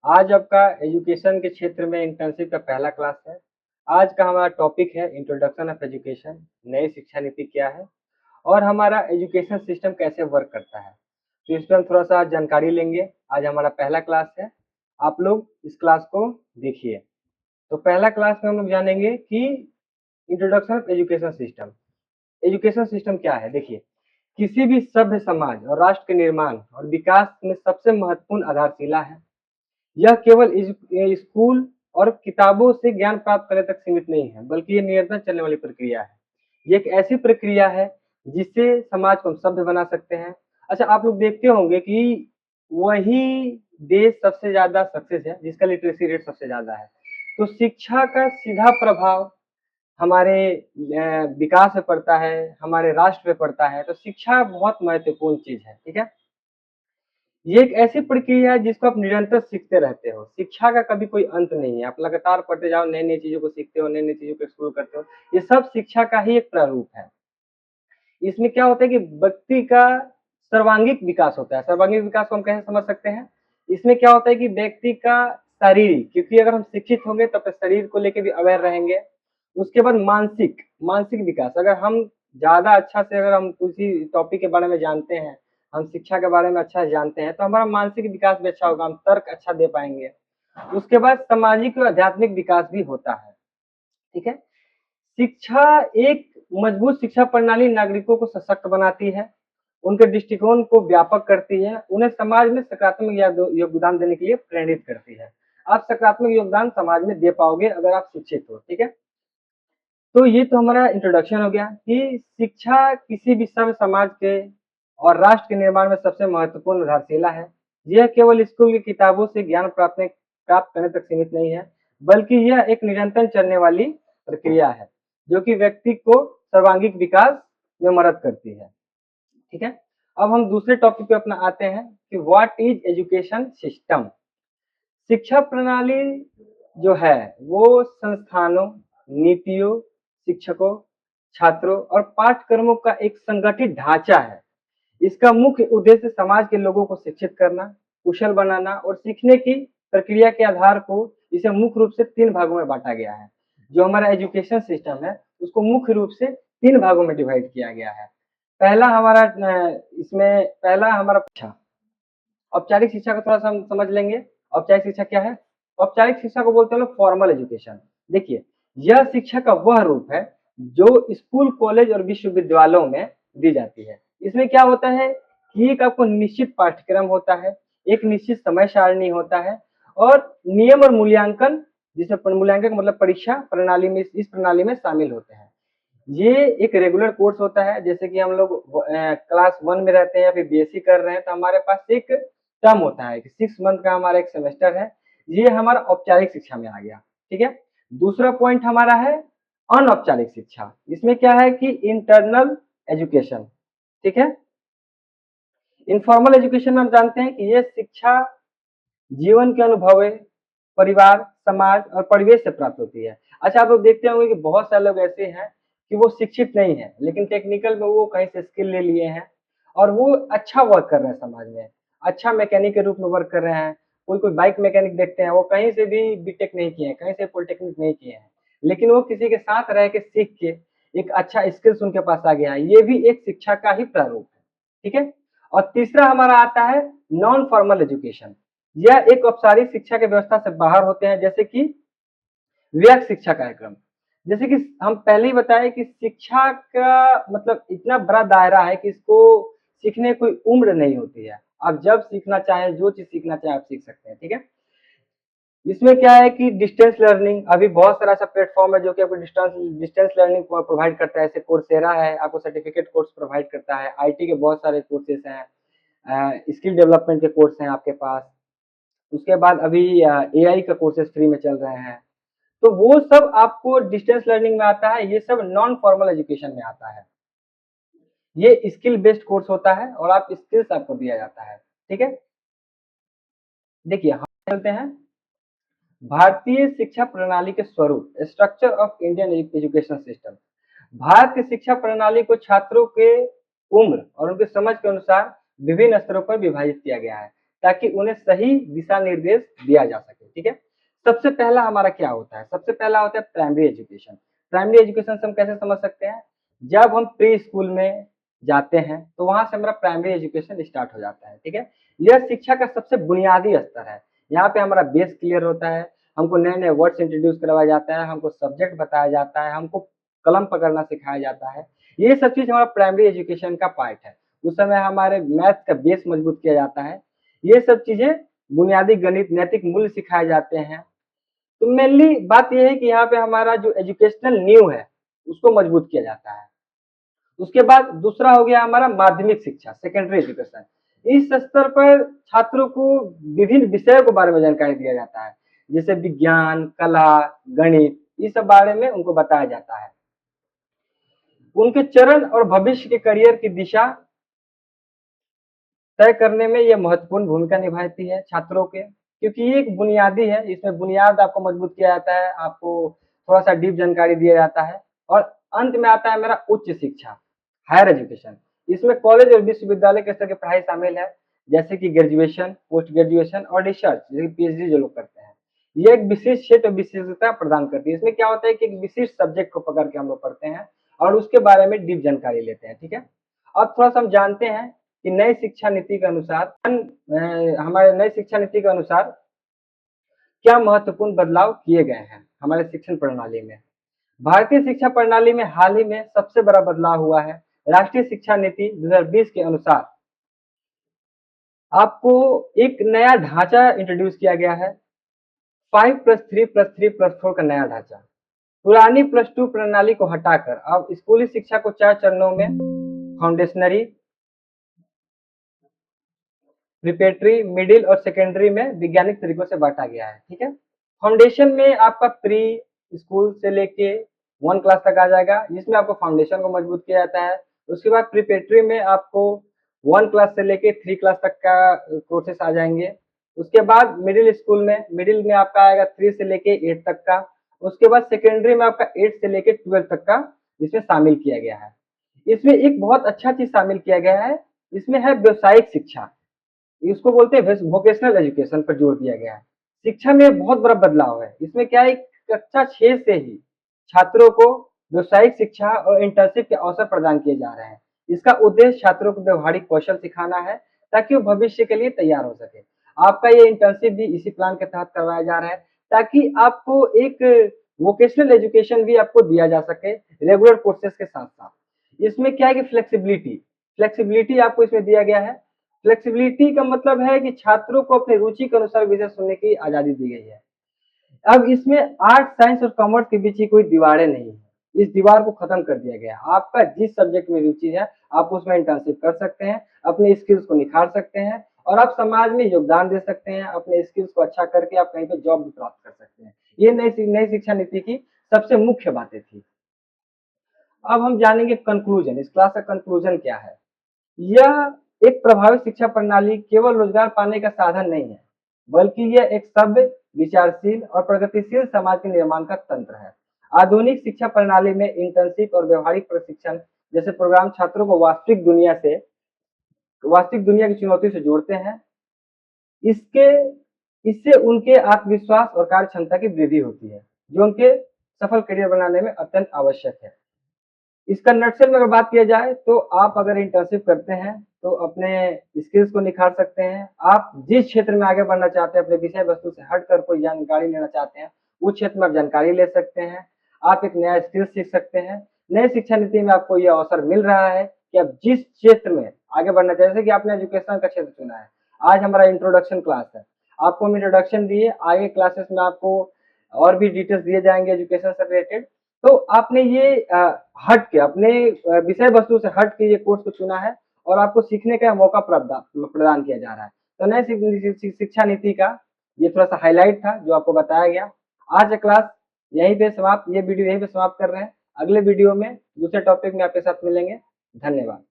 आज आपका एजुकेशन के क्षेत्र में इंटर्नशिप का पहला क्लास है। आज का हमारा टॉपिक है इंट्रोडक्शन ऑफ एजुकेशन, नई शिक्षा नीति क्या है और हमारा एजुकेशन सिस्टम कैसे वर्क करता है। तो इस पर हम थोड़ा सा जानकारी लेंगे। आज हमारा पहला क्लास है, आप लोग इस क्लास को देखिए। तो पहला क्लास में हम लोग जानेंगे कि introduction of education system. Education system क्या है? देखिए, किसी भी सभ्य समाज और राष्ट्र के निर्माण और विकास में सबसे महत्वपूर्ण आधारशिला है। यह केवल स्कूल और किताबों से ज्ञान प्राप्त करने तक सीमित नहीं है, बल्कि ये निरंतर चलने वाली प्रक्रिया है। ये एक ऐसी प्रक्रिया है जिससे समाज को हम सभ्य बना सकते हैं। अच्छा, आप लोग देखते होंगे कि वही देश सबसे ज्यादा सक्सेस है जिसका लिटरेसी रेट सबसे ज्यादा है। तो शिक्षा का सीधा प्रभाव हमारे विकास पे पड़ता है, हमारे राष्ट्र पे पड़ता है। तो शिक्षा बहुत महत्वपूर्ण चीज है, ठीक है। ये एक ऐसी प्रक्रिया है जिसको आप निरंतर सीखते रहते हो। शिक्षा का कभी कोई अंत नहीं है, आप लगातार पढ़ते जाओ, नई नई चीजों को सीखते हो, नई नई चीजों को एक्सप्लोर करते हो। ये सब शिक्षा का ही एक प्रारूप है। इसमें क्या होता है कि व्यक्ति का सर्वांगीण विकास होता है। सर्वांगीण विकास को हम कैसे समझ सकते हैं? इसमें क्या होता है कि व्यक्ति का शारीरिक, क्योंकि अगर हम शिक्षित होंगे तब तक शरीर को लेकर भी अवेयर रहेंगे। उसके बाद मानसिक मानसिक विकास, अगर हम ज्यादा अच्छा से अगर हम किसी टॉपिक के बारे में जानते हैं, हम शिक्षा के बारे में अच्छा से जानते हैं, तो हमारा मानसिक विकास भी अच्छा होगा, हम तर्क अच्छा दे पाएंगे। उसके बाद सामाजिक और आध्यात्मिक विकास भी होता है, ठीक है। शिक्षा एक मजबूत शिक्षा प्रणाली नागरिकों को सशक्त बनाती है, उनके दृष्टिकोण को व्यापक करती है, उन्हें समाज में सकारात्मक योगदान देने के लिए प्रेरित करती है। आप सकारात्मक योगदान समाज में दे पाओगे अगर आप शिक्षित हो, ठीक है। तो ये तो हमारा इंट्रोडक्शन हो गया कि शिक्षा किसी भी सभ्य समाज के और राष्ट्र के निर्माण में सबसे महत्वपूर्ण आधारशिला है। यह केवल स्कूल की किताबों से ज्ञान प्राप्त करने तक सीमित नहीं है, बल्कि यह एक निरंतर चलने वाली प्रक्रिया है जो कि व्यक्ति को सर्वांगीण विकास में मदद करती है, ठीक है। अब हम दूसरे टॉपिक पे अपना आते हैं कि व्हाट इज एजुकेशन सिस्टम। शिक्षा प्रणाली जो है वो संस्थानों, नीतियों, शिक्षकों, छात्रों और पाठ्यक्रमों का एक संगठित ढांचा है। इसका मुख्य उद्देश्य समाज के लोगों को शिक्षित करना, कुशल बनाना और सीखने की प्रक्रिया के आधार को इसे मुख्य रूप से 3 भागों में बांटा गया है। जो हमारा एजुकेशन सिस्टम है उसको मुख्य रूप से 3 भागों में डिवाइड किया गया है। पहला हमारा इसमें पहला हमारा शिक्षा, औपचारिक शिक्षा को थोड़ा सा हम समझ लेंगे। औपचारिक शिक्षा क्या है? औपचारिक शिक्षा को बोलते हैं लोग फॉर्मल एजुकेशन। देखिए, यह शिक्षा का वह रूप है जो स्कूल, कॉलेज और विश्वविद्यालयों में दी जाती है। इसमें क्या होता है कि एक आपको निश्चित पाठ्यक्रम होता है, एक निश्चित समय सारणी होता है और नियम और मूल्यांकन, जिसे मूल्यांकन का मतलब परीक्षा प्रणाली में, इस प्रणाली में शामिल होते हैं। ये एक रेगुलर कोर्स होता है। जैसे कि हम लोग क्लास 1 में रहते हैं या फिर बीएससी कर रहे हैं तो हमारे पास एक टर्म होता है कि 6 मंथ का हमारा एक सेमेस्टर है। ये हमारा औपचारिक शिक्षा में आ गया, ठीक है। दूसरा पॉइंट हमारा है अनौपचारिक शिक्षा। इसमें क्या है कि इंटरनल एजुकेशन, ठीक है। इनफॉर्मल एजुकेशन में हम जानते हैं कि ये शिक्षा जीवन के अनुभव, परिवार, समाज और परिवेश से प्राप्त होती है। अच्छा, आप लोग देखते होंगे कि बहुत सारे लोग ऐसे हैं कि वो शिक्षित नहीं है लेकिन टेक्निकल में वो कहीं से स्किल ले लिए हैं और वो अच्छा वर्क कर रहे हैं समाज में, अच्छा मैकेनिक के रूप में वर्क कर रहे हैं। कोई कोई बाइक मैकेनिक देखते हैं, वो कहीं से भी बीटेक नहीं किए हैं, कहीं से पॉलिटेक्निक नहीं किए हैं, लेकिन वो किसी के साथ रह के सीख के एक अच्छा स्किल्स उनके पास आ गया है। ये भी एक शिक्षा का ही प्रारूप है, ठीक है। और तीसरा हमारा आता है नॉन फॉर्मल एजुकेशन। यह एक औपचारिक शिक्षा की व्यवस्था से बाहर होते हैं, जैसे कि व्यक शिक्षा कार्यक्रम। जैसे कि हम पहले ही बताए कि शिक्षा का मतलब इतना बड़ा दायरा है कि इसको सीखने कोई उम्र नहीं होती है। आप जब सीखना चाहें, जो चीज सीखना चाहें आप सीख सकते हैं, ठीक है। इसमें क्या है कि डिस्टेंस लर्निंग, अभी बहुत सारा ऐसा प्लेटफॉर्म है जो कि आपको डिस्टेंस लर्निंग प्रोवाइड करता है। जैसे कोर्सेरा है, आपको सर्टिफिकेट कोर्स प्रोवाइड करता है। आईटी के बहुत सारे कोर्सेज हैं, स्किल डेवलपमेंट के कोर्स हैं आपके पास। उसके बाद अभी एआई का कोर्सेज फ्री में चल रहे हैं। तो वो सब आपको डिस्टेंस लर्निंग में आता है, ये सब नॉन फॉर्मल एजुकेशन में आता है। ये स्किल बेस्ड कोर्स होता है और आप स्किल्स आपको दिया जाता है, ठीक है। देखिए, हम चलते हैं भारतीय शिक्षा प्रणाली के स्वरूप, structure of Indian education system. Bharat की शिक्षा प्रणाली को छात्रों के उम्र और उनके समझ के अनुसार विभिन्न स्तरों पर विभाजित किया गया है। ताकि उन्हें सही दिशा निर्देश दिया जा सके। ठीक है, सबसे पहला हमारा क्या होता है? सबसे पहला होता है प्राइमरी एजुकेशन। प्राइमरी एजुकेशन से हम कैसे समझ सकते हैं? जब हम प्री स्कूल में जाते हैं तो वहां से हमारा प्राइमरी एजुकेशन स्टार्ट हो जाता है। ठीक है, यह शिक्षा का सबसे बुनियादी स्तर है। यहाँ पे हमारा बेस क्लियर होता है, हमको नए नए वर्ड्स इंट्रोड्यूस करवाया जाता है, हमको सब्जेक्ट बताया जाता है, हमको कलम पकड़ना सिखाया जाता है। ये सब चीज हमारा प्राइमरी एजुकेशन का पार्ट है। उस समय हमारे मैथ का बेस मजबूत किया जाता है। ये सब चीजें बुनियादी गणित, नैतिक मूल्य सिखाए जाते हैं। तो मेनली बात यह है कि यहाँ पे हमारा जो एजुकेशनल नींव है उसको मजबूत किया जाता है। उसके बाद दूसरा हो गया हमारा माध्यमिक शिक्षा, सेकेंडरी एजुकेशन। इस स्तर पर छात्रों को विभिन्न विषयों के बारे में जानकारी दिया जाता है, जैसे विज्ञान, कला, गणित, इस सब बारे में उनको बताया जाता है। उनके चरण और भविष्य के करियर की दिशा तय करने में यह महत्वपूर्ण भूमिका निभाती है छात्रों के, क्योंकि ये एक बुनियादी है। इसमें बुनियाद आपको मजबूत किया जाता है, आपको थोड़ा सा डीप जानकारी दिया जाता है। और अंत में आता है मेरा उच्च शिक्षा, हायर एजुकेशन। इसमें कॉलेज और विश्वविद्यालय के स्तर की पढ़ाई शामिल है, जैसे कि ग्रेजुएशन, पोस्ट ग्रेजुएशन और रिसर्च, जैसे पीएचडी जो लोग करते हैं। ये एक विशेष क्षेत्र विशेषता प्रदान करती है। इसमें क्या होता है कि एक विशिष्ट सब्जेक्ट को पकड़ के हम लोग पढ़ते हैं और उसके बारे में डीप जानकारी लेते हैं। ठीक है, अब थोड़ा सा हम जानते हैं कि नई शिक्षा नीति के अनुसार हमारे नई शिक्षा नीति के अनुसार क्या महत्वपूर्ण बदलाव किए गए हैं हमारे शिक्षण प्रणाली में। भारतीय शिक्षा प्रणाली में हाल ही में सबसे बड़ा बदलाव हुआ है। राष्ट्रीय शिक्षा नीति 2020 के अनुसार आपको एक नया ढांचा इंट्रोड्यूस किया गया है, 5+3+3+4 का नया ढांचा। पुरानी +2 प्रणाली को हटाकर अब स्कूली शिक्षा को 4 चरणों में फाउंडेशनरी, प्रिपरेटरी, मिडिल और सेकेंडरी में वैज्ञानिक तरीकों से बांटा गया है। ठीक है, फाउंडेशन में आपका प्री स्कूल से लेके 1 क्लास तक आ जाएगा, जिसमें आपको फाउंडेशन को मजबूत किया जाता है। उसके बाद प्रिपरेटरी में आपको 1 क्लास से लेके 3 क्लास तक का कोर्सेस आ जाएंगे। उसके बाद मिडिल स्कूल में, मिडिल में आपका आएगा 3 से लेके 8 तक का। उसके बाद सेकेंडरी में आपका 8 से लेके 12 तक का इसमें शामिल किया गया है। इसमें एक बहुत अच्छा चीज शामिल किया गया है, इसमें है व्यवसायिक शिक्षा। इसको बोलते हैं वोकेशनल एजुकेशन पर जोर दिया गया है। शिक्षा में बहुत बड़ा बदलाव है। इसमें क्या है, कक्षा 6 से ही छात्रों को व्यवसायिक शिक्षा और इंटर्नशिप के अवसर प्रदान किए जा रहे हैं। इसका उद्देश्य छात्रों को व्यवहारिक कौशल सिखाना है ताकि वो भविष्य के लिए तैयार हो सके। आपका ये इंटर्नशिप भी इसी प्लान के तहत करवाया जा रहा है, ताकि आपको एक वोकेशनल एजुकेशन भी आपको दिया जा सके रेगुलर कोर्सेज के साथ साथ। इसमें क्या है कि फ्लेक्सिबिलिटी फ्लेक्सिबिलिटी आपको इसमें दिया गया है। फ्लेक्सिबिलिटी का मतलब है कि छात्रों को अपने रुचि के अनुसार विषय चुनने की आजादी दी गई है। अब इसमें आर्ट, साइंस और कॉमर्स के बीच की कोई दीवारें नहीं है। इस दीवार को खत्म कर दिया गया है। आपका जिस सब्जेक्ट में रुचि है आप उसमें इंटर्नशिप कर सकते हैं, अपने स्किल्स को निखार सकते हैं और आप समाज में योगदान दे सकते हैं। अपने स्किल्स को अच्छा करके आप कहीं पे जॉब भी प्राप्त कर सकते हैं। ये नई शिक्षा नीति की सबसे मुख्य बातें थी। अब हम जानेंगे कंक्लूजन, इस क्लास का कंक्लूजन क्या है। यह एक प्रभावी शिक्षा प्रणाली केवल रोजगार पाने का साधन नहीं है, बल्कि यह एक सभ्य, विचारशील और प्रगतिशील समाज के निर्माण का तंत्र है। आधुनिक शिक्षा प्रणाली में इंटर्नशिप और व्यवहारिक प्रशिक्षण जैसे प्रोग्राम छात्रों को वास्तविक दुनिया की चुनौती से जोड़ते हैं। इसके इससे उनके आत्मविश्वास और कार्य क्षमता की वृद्धि होती है, जो उनके सफल करियर बनाने में अत्यंत आवश्यक है। इसका नटशेल में अगर बात किया जाए तो आप अगर इंटर्नशिप करते हैं तो अपने स्किल्स को निखार सकते हैं। आप जिस क्षेत्र में आगे बढ़ना चाहते हैं, अपने विषय वस्तु से हटकर कोई जानकारी लेना चाहते हैं, उस क्षेत्र में आप जानकारी ले सकते हैं। आप एक नया स्किल सीख सकते हैं। नई शिक्षा नीति में आपको यह अवसर मिल रहा है कि आप जिस क्षेत्र में आगे बढ़ना चाहते हैं, जैसे कि आपने एजुकेशन का क्षेत्र चुना है। आज हमारा इंट्रोडक्शन क्लास है, आपको हम इंट्रोडक्शन दिए, आगे क्लासेस में आपको और भी डिटेल्स दिए जाएंगे एजुकेशन से रिलेटेड। तो आपने ये हट के अपने विषय वस्तु से हट के ये कोर्स को चुना है और आपको सीखने का मौका प्रदान किया जा रहा है। तो नई शिक्षा नीति का ये थोड़ा सा हाईलाइट था जो आपको बताया गया। आज का क्लास यहीं पे समाप्त, ये वीडियो यहीं पे समाप्त कर रहे हैं। अगले वीडियो में दूसरे टॉपिक में आपके साथ मिलेंगे। धन्यवाद।